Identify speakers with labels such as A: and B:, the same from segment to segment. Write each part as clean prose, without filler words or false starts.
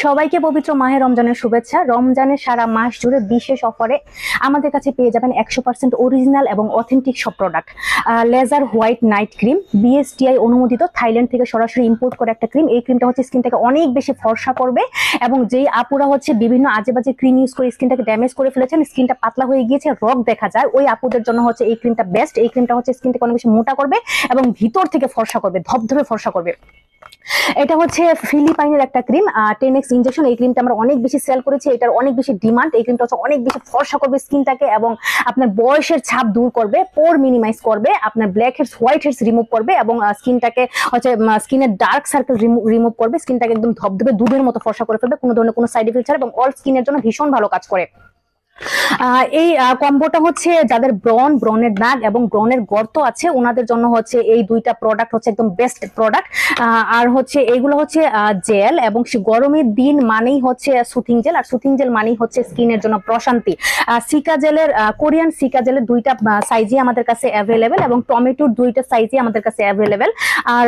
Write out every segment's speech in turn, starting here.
A: সবাইকে পবিত্র মাহে রমজানের শুভেচ্ছা। রমজানের সারা মাস জুড়ে বিশেষ অফারে আমাদের কাছে পেয়ে যাবেন 100% অরিজিনাল এবং অথেন্টিক সব product. Laser white night cream, BSTI অনুমোদিত, থাইল্যান্ড থেকে সরাসরি ইম্পোর্ট করে একটা ক্রিম। এই ক্রিমটা হচ্ছে স্কিনটাকে অনেক বেশি ফর্সা করবে এবং যেই আপুরা হচ্ছে বিভিন্ন আজে বাজে ক্রিম ইউজ করে স্কিনটাকে ড্যামেজ করে ফেলেছেন, স্কিনটা পাতলা হয়ে গিয়েছে, রগ দেখা যায়, ওই আপুদের জন্য হচ্ছে এই ক্রিমটা বেস্ট। এই ক্রিমটা হচ্ছে স্কিনটাকে অনেক বেশি মোটা করবে এবং ভিতর থেকে ফর্সা করবে, ধবধবে ফর্সা করবে। এটা হচ্ছে ফিলিপাইনের একটা ক্রিম, 10x ইনজেকশন। এই ক্রিমটা আমরা অনেক বেশি সেল করেছি, এটার অনেক বেশি ডিমান্ড। এই ক্রিমটা হচ্ছে অনেক বেশি ফর্সা করবে স্কিনটাকে এবং আপনার বয়সের ছাপ দূর করবে, পোর মিনিমাইজ করবে, আপনার black heads white heads remove করবে এবং স্কিনটাকে হচ্ছে স্কিনের ডার্ক সার্কেল রিমুভ করবে। স্কিনটাকে একদম ধবধবে দুধের মতো ফর্সা করে ফেলবে কোনো ধরনের কোনো সাইড এফেক্ট ছাড়া এবং অল স্কিনের জন্য ভীষণ ভালো কাজ করে। এই কম্বোটা হচ্ছে যাদের ব্রনের দাগ এবং ব্রনের গর্ত আছে ওনাদের জন্য হচ্ছে এই দুইটা প্রোডাক্ট হচ্ছে একদম বেস্ট প্রোডাক্ট। আর হচ্ছে এইগুলো হচ্ছে জেল এবং গরমের দিন মানেই হচ্ছে সুথিং জেল, আর সুথিং জেল মানেই হচ্ছে স্কিনের জন্য প্রশান্তি। সিকা জেলের কোরিয়ান সিকা জেলের দুইটা সাইজই আমাদের কাছে অ্যাভেলেবেল এবং টমেটোর দুইটা সাইজই আমাদের কাছে অ্যাভেলেবেল। আর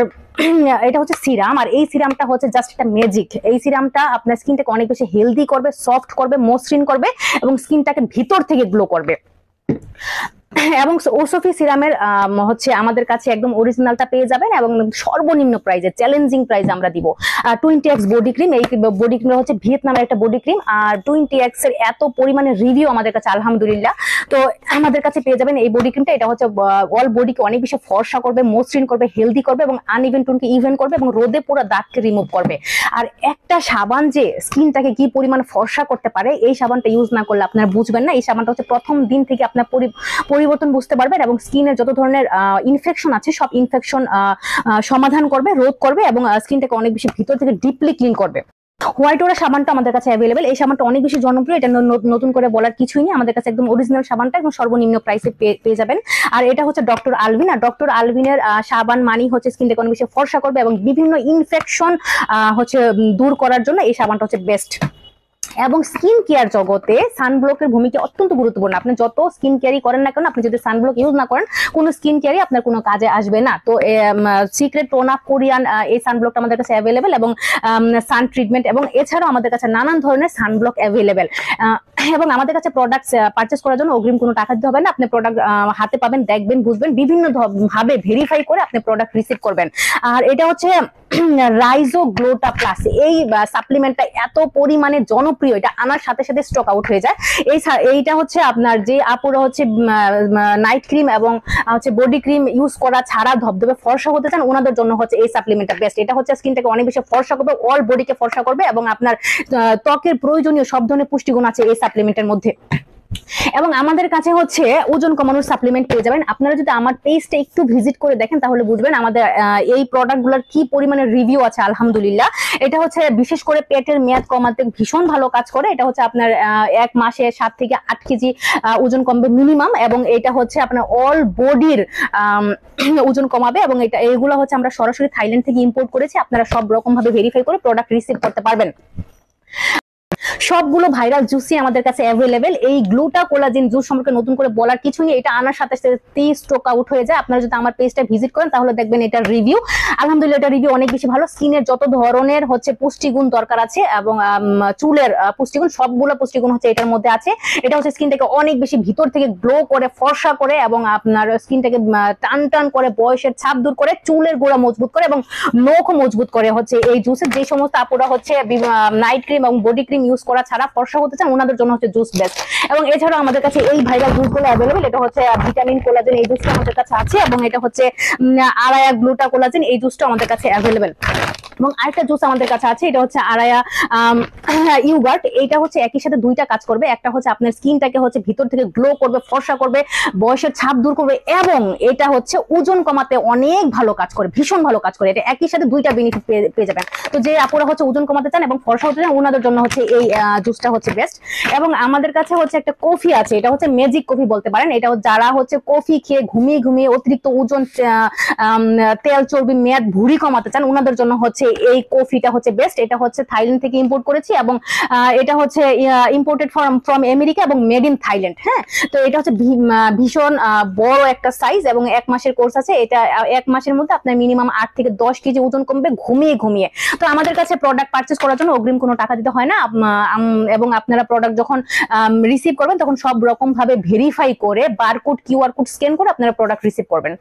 A: এটা হচ্ছে সিরাম, আর এই সিরামটা হচ্ছে জাস্ট একটা ম্যাজিক। এই সিরামটা আপনার স্কিনটাকে অনেক বেশি হেলদি করবে, সফট করবে, মসৃণ করবে এবং স্কিনটাকে ভিতর থেকে গ্লো করবে। এবং ওসফি সিরামের হচ্ছে আমাদের কাছে একদম অরিজিনালটা পেয়ে যাবেন এবং সর্বনিম্ন প্রাইসে, চ্যালেঞ্জিং প্রাইসে আমরা দিব। 20x বডি ক্রিম, এই বডি ক্রিম হচ্ছে ভিয়েতনামের একটা বডি ক্রিম, আর 20x এর এত পরিমাণে রিভিউ আমাদের কাছে আলহামদুলিল্লাহ। তো আমাদের কাছে পেয়ে যাবেন এই বডি ক্রিমটা। এটা হচ্ছে অল বডিকে অনেক বেশি ফর্সা করবে, মসৃণ করবে, হেলদি করবে এবং আনইভেন টোনকে ইভেন করবে এবং রোদে পুরো দাগকে রিমুভ করবে। আর একটা সাবান যে স্কিনটাকে কি পরিমাণ ফর্সা করতে পারে, এই সাবানটা ইউজ না করলে আপনারা বুঝবেন না। এই সাবানটা হচ্ছে প্রথম দিন থেকে আপনার পরিবর্তন বুঝতে পারবেন এবং স্কিনের যত ধরনের ইনফেকশন আছে সব ইনফেকশন সমাধান করবে, রোধ করবে এবং স্কিনটাকে অনেক বেশি ভিতর থেকে ডিপলি ক্লিন করবে। হোয়াইট ওরা সাবানটা আমাদের কাছে অ্যাভেলেবেল। এই সাবানটা অনেক বেশি জনপ্রিয়, এটা নতুন করে বলার কিছুই নেই। আমাদের কাছে একদম অরিজিনাল সাবানটা এবং সর্বনিম্ন প্রাইসে পেয়ে যাবেন। আর এটা হচ্ছে ডক্টর আলভিন, আর ডক্টর আলভিনের সাবান মানি হচ্ছে স্কিনটাকে অনেক বেশি ফর্সা করবে এবং বিভিন্ন ইনফেকশন হচ্ছে দূর করার জন্য এই সাবানটা হচ্ছে বেস্ট। এবং স্কিন কেয়ার জগতে সানব্লকের ভূমিকা অত্যন্ত গুরুত্বপূর্ণ। আপনি যত স্কিন কেয়ারই করেন না কেন, আপনি যদি সানব্লক ইউজ না করেন, কোনো স্কিন কেয়ারই আপনার কোনো কাজে আসবে না। তো সিক্রেট টোন অফ কোরিয়ান এই সানব্লকটা আমাদের কাছে অ্যাভেলেবেল এবং সান ট্রিটমেন্ট এবং এছাড়াও আমাদের কাছে নানান ধরনের সানব্লক অ্যাভেলেবেল। এবং আমাদের কাছে প্রোডাক্ট পারচেস করার জন্য অগ্রিম কোনো টাকা দিতে হবে না। আপনি প্রোডাক্ট হাতে পাবেন, দেখবেন, বুঝবেন, বিভিন্ন ভাবে ভেরিফাই করে আপনি প্রোডাক্ট রিসিভ করবেন। আর এটা হচ্ছে রাইজো গ্লোটা প্লাস, এই সাপ্লিমেন্টটা এত পরিমাণে জনপ্রিয়, এটা আনার সাথে সাথে স্টক আউট হয়ে যায়। এইটা হচ্ছে আপনার যে আপুরা হচ্ছে নাইট ক্রিম এবং হচ্ছে বডি ক্রিম ইউজ করা ছাড়া ধবধবে ফর্সা হতে চান, ওনাদের জন্য হচ্ছে এই সাপ্লিমেন্টটা বেস্ট। এটা হচ্ছে স্কিনটাকে অনেক বেশি ফর্সা করবে, অল বডিকে ফর্সা করবে এবং আপনার ত্বকের প্রয়োজনীয় সব ধরনের পুষ্টিগুণ আছে এই সাপ্লিমেন্টের মধ্যে। এবং আমাদের কাছে হচ্ছে ওজন কমানোর সাপ্লিমেন্ট পেয়ে যাবেন। আপনারা যদি আমার পেজটা একটু ভিজিট করে দেখেন তাহলে বুঝবেন আমাদের এই প্রোডাক্টগুলোর কি পরিমাণে রিভিউ আছে আলহামদুলিল্লাহ। এটা হচ্ছে বিশেষ করে পেটের মেয়াদ কমাতে ভীষণ ভালো কাজ করে। এটা হচ্ছে আপনার 1 মাসে 7 থেকে 8 কেজি ওজন কমবে মিনিমাম এবং এটা হচ্ছে আপনার অল বডির ওজন কমাবে এবং এইগুলো হচ্ছে আমরা সরাসরি থাইল্যান্ড থেকে ইম্পোর্ট করেছি। আপনারা সব রকম ভাবে ভেরিফাই করে প্রোডাক্ট রিসিভ করতে পারবেন। সবগুলো ভাইরাল জুসই আমাদের কাছে অ্যাভেলেবেল। এই গ্লুটা কোলাজেন জুস সম্পর্কে নতুন করে বলার কিছু নেই, এটা আনার সাথে সাথে স্টক আউট হয়ে যায়। আপনারা যদি আমার পেজটা ভিজিট করেন তাহলে দেখবেন এটার রিভিউ আলহামদুলিল্লাহ, এটা রিভিউ অনেক বেশি ভালো। স্কিনের যত ধরনের হচ্ছে পুষ্টিগুণ দরকার আছে এবং চুলের পুষ্টিগুণ, সবগুলো পুষ্টিগুণ হচ্ছে এটার মধ্যে আছে। এটা হচ্ছে স্কিনটাকে অনেক বেশি ভিতর থেকে গ্লো করে, ফর্সা করে এবং আপনার স্কিনটাকে টান টান করে, বয়সের ছাপ দূর করে, চুলের গোড়া মজবুত করে এবং নখও মজবুত করে। হচ্ছে এই জুসের যে সমস্ত আপুরা হচ্ছে নাইট ক্রিম এবং বডি ক্রিম ইউজ করা ছাড়া ফর্সা হতে চান ওনাদের জন্য হচ্ছে জুস বেস্ট। এবং এছাড়াও আমাদের কাছে এই ভাইরাল জুসগুলো অ্যাভেলেবেল। এটা হচ্ছে ভিটামিন কোলাজেন, এই জুসটা আমাদের কাছে আছে এবং এটা হচ্ছে আরায়া গ্লুটা কোলাজেন, এই জুসটা আমাদের কাছে অ্যাভেলেবেল। এবং আরেকটা জুস আমাদের কাছে আছে, এটা হচ্ছে আরায়া ইউগার্ট। এটা হচ্ছে একই সাথে দুইটা কাজ করবে। একটা হচ্ছে আপনার স্কিনটাকে হচ্ছে ভিতর থেকে গ্লো করবে, ফর্সা করবে, বয়সের ছাপ দূর করবে এবং এটা হচ্ছে ওজন কমাতে অনেক ভালো কাজ করে, ভীষণ ভালো কাজ করে। এটা একই সাথে দুইটা বেনিফিট পেয়ে যাবেন। তো যে আপুরা হচ্ছে ওজন কমাতে চান এবং ফর্সা হতে চান ওনাদের জন্য হচ্ছে এই জুসটা হচ্ছে বেস্ট। এবং আমাদের কাছে হচ্ছে একটা কফি আছে, এটা হচ্ছে ম্যাজিক কফি বলতে পারেন। এটা যারা হচ্ছে কফি খেয়ে ঘুমিয়ে ঘুমিয়ে অতিরিক্ত ওজন, তেল চর্বি, মেদ, ভুঁড়ি কমাতে চান ওনাদের জন্য হচ্ছে এই কফিটা হচ্ছে বেস্ট। এটা হচ্ছে থাইল্যান্ড থেকে ইম্পোর্ট করেছি এবং এটা হচ্ছে ইম্পোর্টেড ফ্রম আমেরিকা এবং মেড ইন থাইল্যান্ড। হ্যাঁ, তো এটা হচ্ছে ভীষণ বড় একটা সাইজ এবং 1 মাসের কোর্স আছে। এটা 1 মাসের মধ্যে আপনার মিনিমাম 8 থেকে 10 কেজি ওজন কমবে ঘুমিয়ে ঘুমিয়ে। তো আমাদের কাছে প্রোডাক্ট পারচেজ করার জন্য অগ্রিম কোনো টাকা দিতে হয় না, এবং আপনারা প্রোডাক্ট যখন রিসিভ করবেন তখন সব রকম ভাবে ভেরিফাই করে বারকোড কিউআর কোড স্ক্যান করে আপনারা প্রোডাক্ট রিসিভ করবেন।